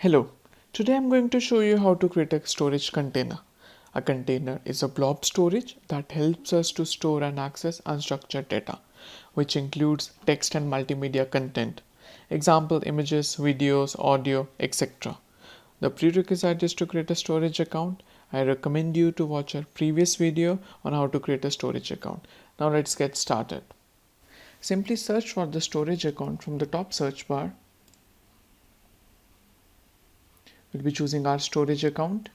Hello, today I'm going to show you how to create a storage container. A container is a blob storage that helps us to store and access unstructured data, which includes text and multimedia content, example images, videos, audio, etc. The prerequisite is to create a storage account. I recommend you to watch our previous video on how to create a storage account. Now let's get started. Simply search for the storage account from the top search bar. We'll be choosing our storage account,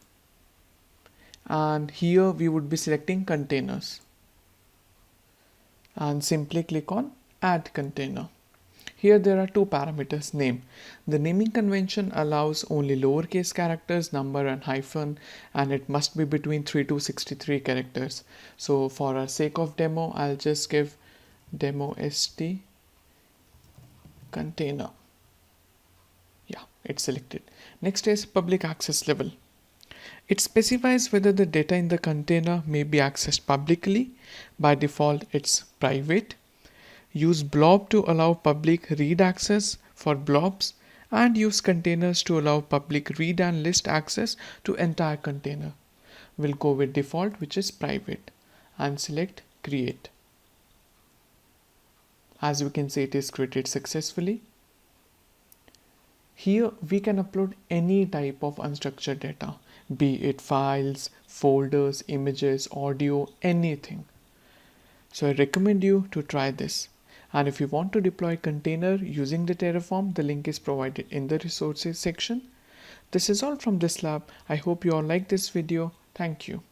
and here we would be selecting containers and simply click on add container. Here there are two parameters: name. The naming convention allows only lowercase characters, number and hyphen, and it must be between 3 to 63 characters. So for our sake of demo, I'll just give demo st container. Yeah, it's selected. Next is public access level. It specifies whether the data in the container may be accessed publicly. By default, it's private. Use blob to allow public read access for blobs, and use containers to allow public read and list access to entire container. We'll go with default, which is private, and select create. As we can see, it is created successfully. Here we can upload any type of unstructured data, be it files, folders, images, audio, anything. So I recommend you to try this. And if you want to deploy container using the Terraform, the link is provided in the resources section. This is all from this lab. I hope you all like this video. Thank you.